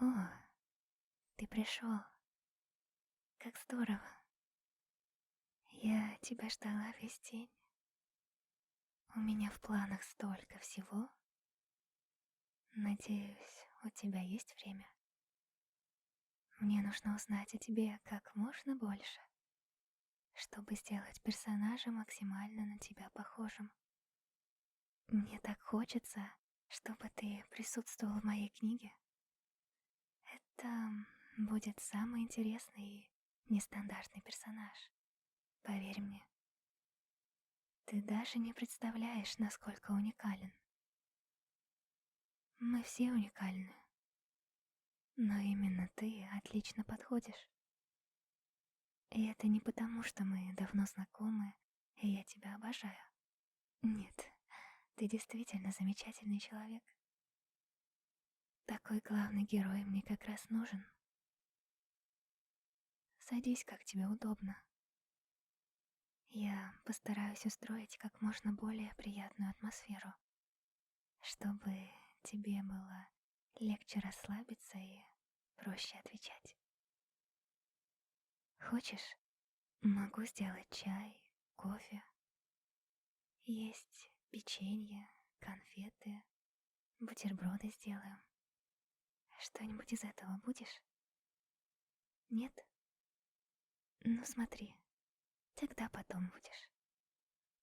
О, ты пришел. Как здорово. Я тебя ждала весь день. У меня в планах столько всего. Надеюсь, у тебя есть время. Мне нужно узнать о тебе как можно больше, чтобы сделать персонажа максимально на тебя похожим. Мне так хочется, чтобы ты присутствовал в моей книге. Это будет самый интересный и нестандартный персонаж. Поверь мне. Ты даже не представляешь, насколько уникален. Мы все уникальны. Но именно ты отлично подходишь. И это не потому, что мы давно знакомы, и я тебя обожаю. Нет, ты действительно замечательный человек. Такой главный герой мне как раз нужен. Садись, как тебе удобно. Я постараюсь устроить как можно более приятную атмосферу, чтобы тебе было легче расслабиться и проще отвечать. Хочешь? Могу сделать чай, кофе. Есть печенье, конфеты, бутерброды сделаем. Что-нибудь из этого будешь? Нет? Ну смотри, тогда потом будешь.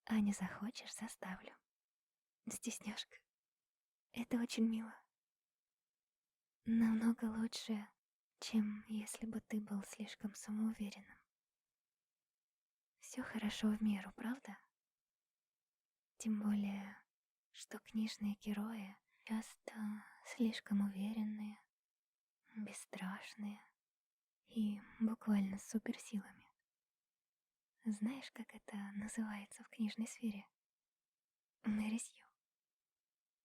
А не захочешь, заставлю. Стесняшка. Это очень мило. Намного лучше, чем если бы ты был слишком самоуверенным. Все хорошо в меру, правда? Тем более, что книжные герои часто слишком уверенные, бесстрашные и буквально с суперсилами. Знаешь, как это называется в книжной сфере? Мэри Сью.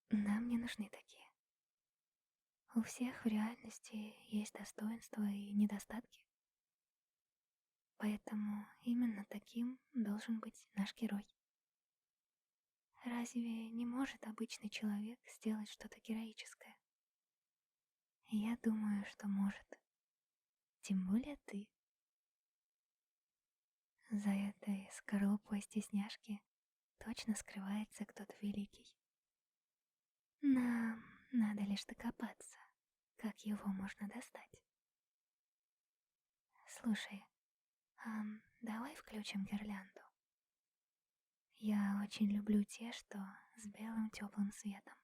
Нам не нужны такие. У всех в реальности есть достоинства и недостатки. Поэтому именно таким должен быть наш герой. Разве не может обычный человек сделать что-то героическое? Я думаю, что может. Тем более ты. За этой скорлупой стесняшки точно скрывается кто-то великий. Нам надо лишь докопаться, как его можно достать. Слушай, давай включим гирлянду. Я очень люблю те, что с белым теплым светом.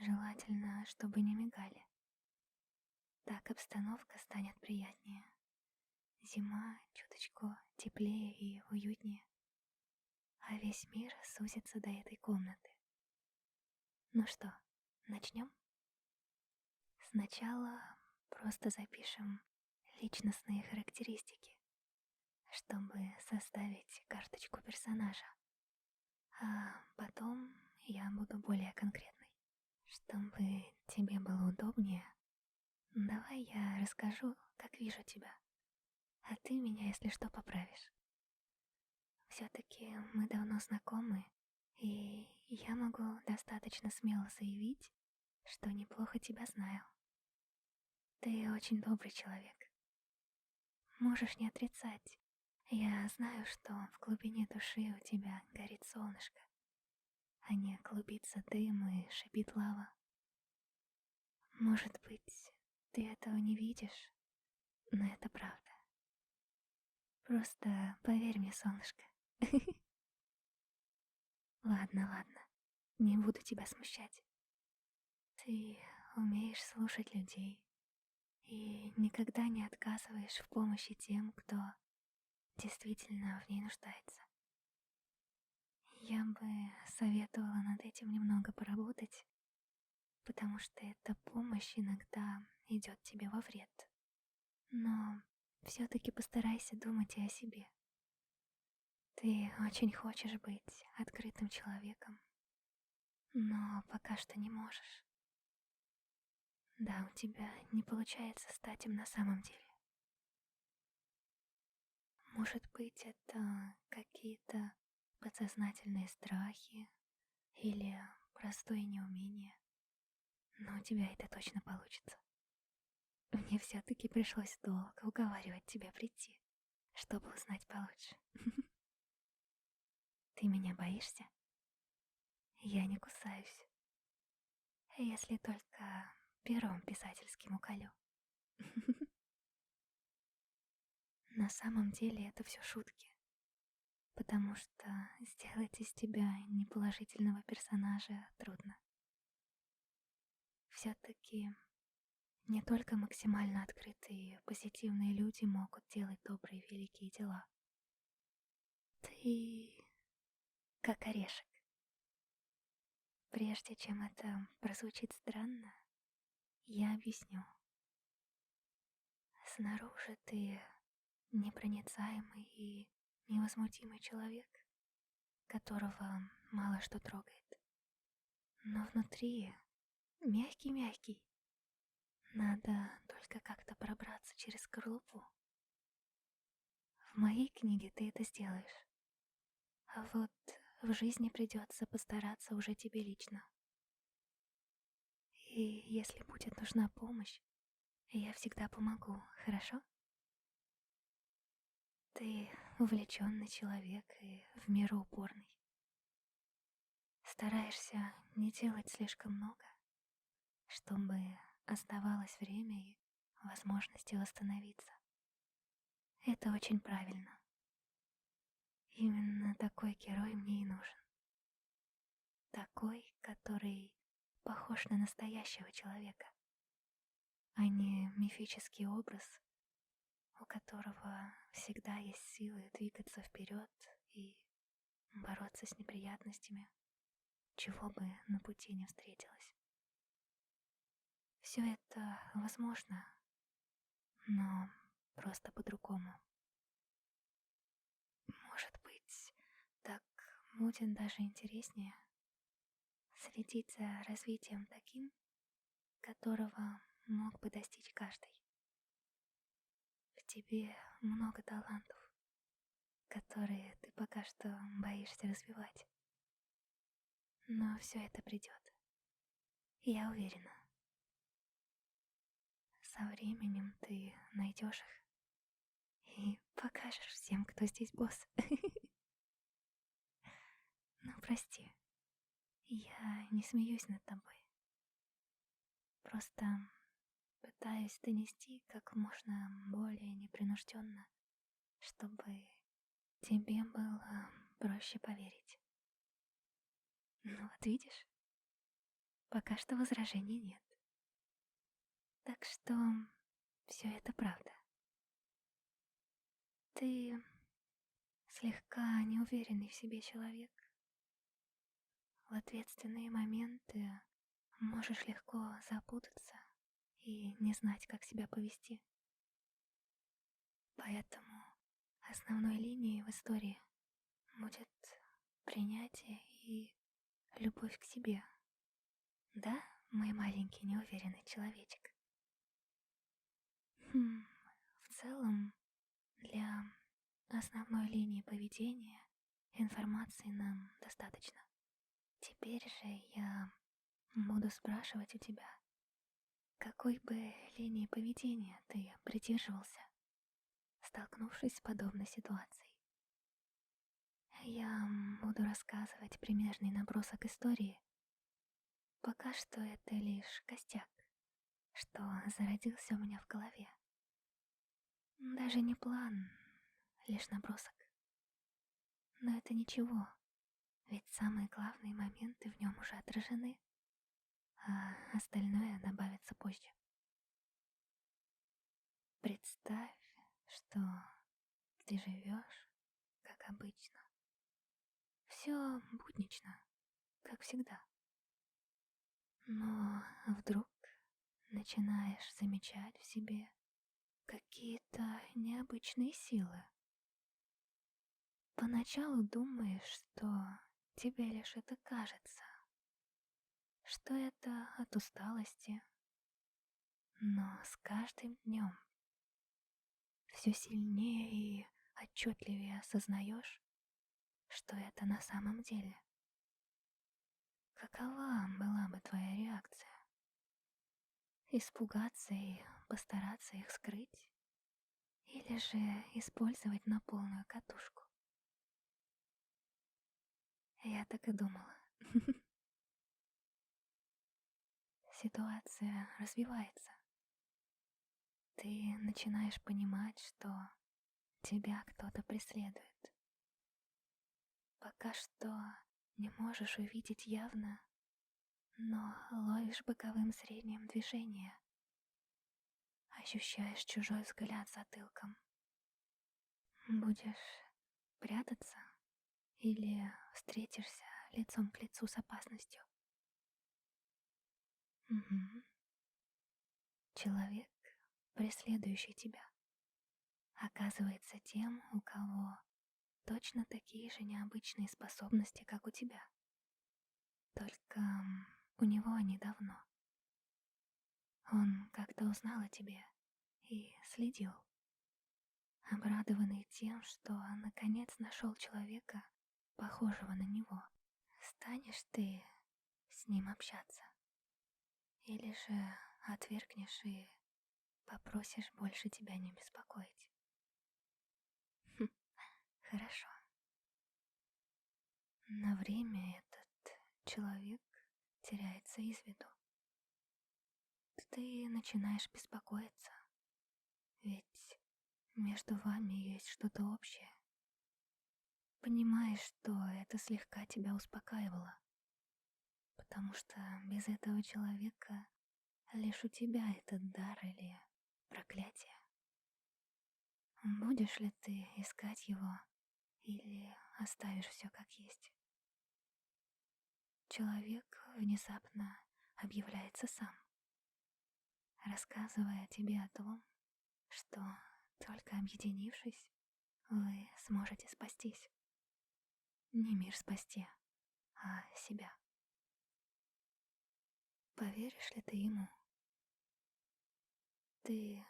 Желательно, чтобы не мигали. Так обстановка станет приятнее. Зима чуточку теплее и уютнее, а весь мир сузится до этой комнаты. Ну что, начнем? Сначала просто запишем личностные характеристики, чтобы составить карточку персонажа. А потом я буду более конкретной. Чтобы тебе было удобнее, давай я расскажу, как вижу тебя, а ты меня, если что, поправишь. Все-таки мы давно знакомы, и я могу достаточно смело заявить, что неплохо тебя знаю. Ты очень добрый человек. Можешь не отрицать. Я знаю, что в глубине души у тебя горит солнышко, а не клубится дым и шипит лава. Может быть, ты этого не видишь, но это правда. Просто поверь мне, солнышко. Ладно, ладно, не буду тебя смущать. Ты умеешь слушать людей и никогда не отказываешь в помощи тем, кто действительно в ней нуждается. Я бы советовала над этим немного поработать, потому что эта помощь иногда идет тебе во вред. Но все-таки постарайся думать и о себе. Ты очень хочешь быть открытым человеком, но пока что не можешь. Да, у тебя не получается стать им на самом деле. Может быть, это какие-то подсознательные страхи или простое неумение. но у тебя это точно получится. Мне все-таки пришлось долго уговаривать тебя прийти, чтобы узнать получше. Ты меня боишься? Я не кусаюсь, если только пером писательским уколю. На самом деле это все шутки, потому что сделать из тебя неположительного персонажа трудно. Все-таки не только максимально открытые и позитивные люди могут делать добрые великие дела. Ты как орешек. Прежде чем это прозвучит странно, я объясню. Снаружи ты непроницаемый и невозмутимый человек, которого мало что трогает. Но внутри мягкий-мягкий. Надо только как-то пробраться через скорлупу. В моей книге ты это сделаешь. А вот в жизни придется постараться уже тебе лично. И если будет нужна помощь, я всегда помогу, хорошо? Ты увлеченный человек и в меру упорный. Стараешься не делать слишком много, чтобы оставалось время и возможности восстановиться. Это очень правильно. Именно такой герой мне и нужен. Такой, который похож на настоящего человека, а не мифический образ, у которого всегда есть силы двигаться вперед и бороться с неприятностями, чего бы на пути не встретилось. Все это возможно, но просто по-другому. Может быть, так будет даже интереснее следить за развитием таким, которого мог бы достичь каждый. В тебе много талантов, которые ты пока что боишься развивать. Но все это придет. Я уверена. Со временем ты найдешь их и покажешь всем, кто здесь босс. Ну, прости, я не смеюсь над тобой. Просто пытаюсь донести как можно более непринужденно, чтобы тебе было проще поверить. Ну вот видишь, пока что возражений нет. Так что все это правда. Ты слегка неуверенный в себе человек. В ответственные моменты можешь легко запутаться и не знать, как себя повести. Поэтому основной линией в истории будет принятие и любовь к себе. Да, мой маленький неуверенный человечек? В целом, для основной линии поведения информации нам достаточно. Теперь же я буду спрашивать у тебя, какой бы линии поведения ты придерживался, столкнувшись с подобной ситуацией. Я буду рассказывать примерный набросок истории. Пока что это лишь костяк, что зародился у меня в голове. Даже не план, лишь набросок. Но это ничего, ведь самые главные моменты в нем уже отражены, а остальное добавится позже. Представь, что ты живешь, как обычно. Все буднично, как всегда. Но вдруг начинаешь замечать в себе какие-то необычные силы. Поначалу думаешь, что тебе лишь это кажется, что это от усталости, но с каждым днем все сильнее и отчетливее осознаешь, что это на самом деле. Какова была бы твоя реакция, испугаться и постараться их скрыть, или же использовать на полную катушку. Я так и думала. Ситуация развивается. Ты начинаешь понимать, что тебя кто-то преследует. Пока что не можешь увидеть явно, но ловишь боковым зрением движение. Ощущаешь чужой взгляд затылком. Будешь прятаться или встретишься лицом к лицу с опасностью? Мгм. Человек, преследующий тебя, оказывается тем, у кого точно такие же необычные способности, как у тебя. Только у него они давно. Он как-то узнал о тебе и следил, обрадованный тем, что наконец нашел человека, похожего на него. Станешь ты с ним общаться? Или же отвергнешь и попросишь больше тебя не беспокоить? Хм, хорошо. На время этот человек теряется из виду. Ты начинаешь беспокоиться, ведь между вами есть что-то общее. Понимаешь, что это слегка тебя успокаивало, потому что без этого человека лишь у тебя этот дар или проклятие. Будешь ли ты искать его или оставишь все как есть? Человек внезапно объявляется сам, рассказывая тебе о том, что только объединившись, вы сможете спастись. Не мир спасти, а себя. Поверишь ли ты ему? Ты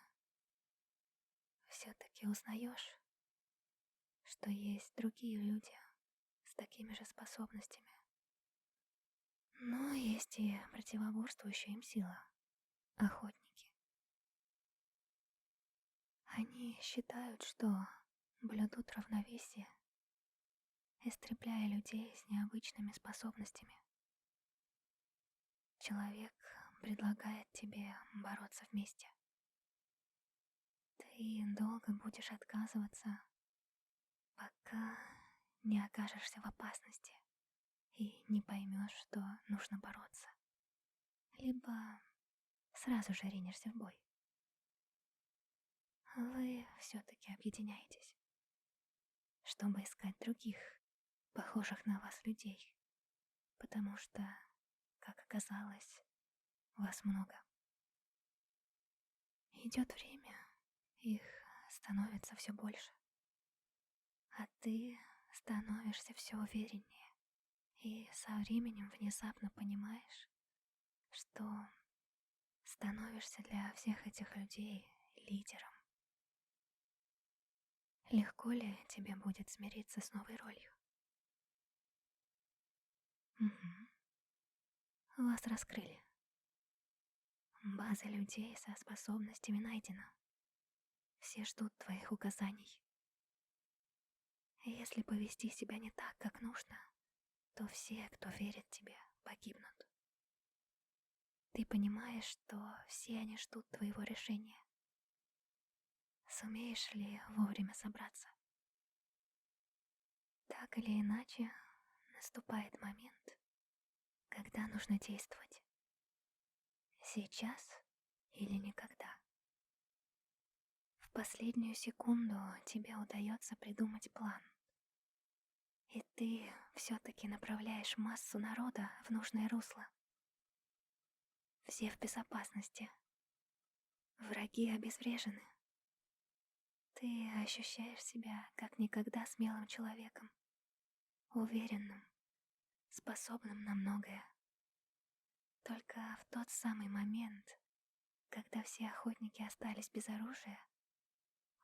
все-таки узнаешь, что есть другие люди с такими же способностями. Но есть и противоборствующая им сила — охотники. Они считают, что блюдут равновесие, истребляя людей с необычными способностями. Человек предлагает тебе бороться вместе. Ты долго будешь отказываться, пока не окажешься в опасности и не поймешь, что нужно бороться. Либо сразу же ринешься в бой. Вы все-таки объединяетесь, чтобы искать других, похожих на вас людей, потому что, как оказалось, вас много. Идет время, их становится все больше, а ты становишься все увереннее и со временем внезапно понимаешь, что становишься для всех этих людей лидером. Легко ли тебе будет смириться с новой ролью? Мгм. Вас раскрыли. База людей со способностями найдена. Все ждут твоих указаний. Если повести себя не так, как нужно, то все, кто верит тебе, погибнут. Ты понимаешь, что все они ждут твоего решения. Сумеешь ли вовремя собраться? Так или иначе, наступает момент, когда нужно действовать. Сейчас или никогда. В последнюю секунду тебе удается придумать план. И ты все-таки направляешь массу народа в нужное русло. Все в безопасности. Враги обезврежены. Ты ощущаешь себя как никогда смелым человеком, уверенным, способным на многое. Только в тот самый момент, когда все охотники остались без оружия,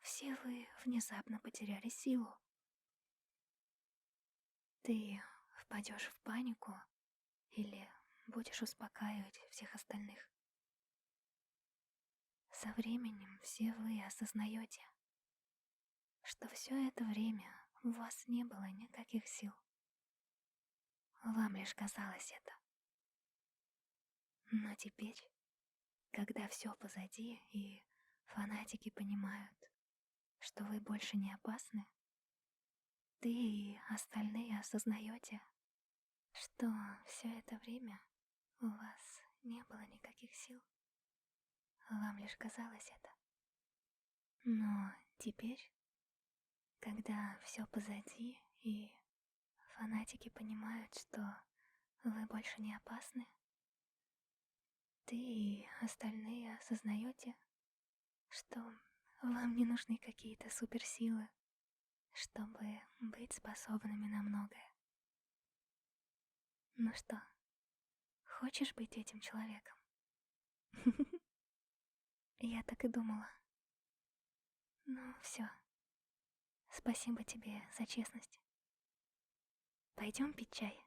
все вы внезапно потеряли силу. Ты впадешь в панику или будешь успокаивать всех остальных? со временем все вы осознаете, что все это время у вас не было никаких сил. Вам лишь казалось это. Но теперь, когда все позади и фанатики понимают, что вы больше не опасны, ты и остальные осознаете, что все это время у вас не было никаких сил. Вам лишь казалось это. Но теперь, когда все позади и фанатики понимают, что вы больше не опасны, ты и остальные осознаете, что вам не нужны какие-то суперсилы, чтобы быть способными на многое. Ну что, хочешь быть этим человеком? Я так и думала. Ну все, спасибо тебе за честность. Пойдем пить чай.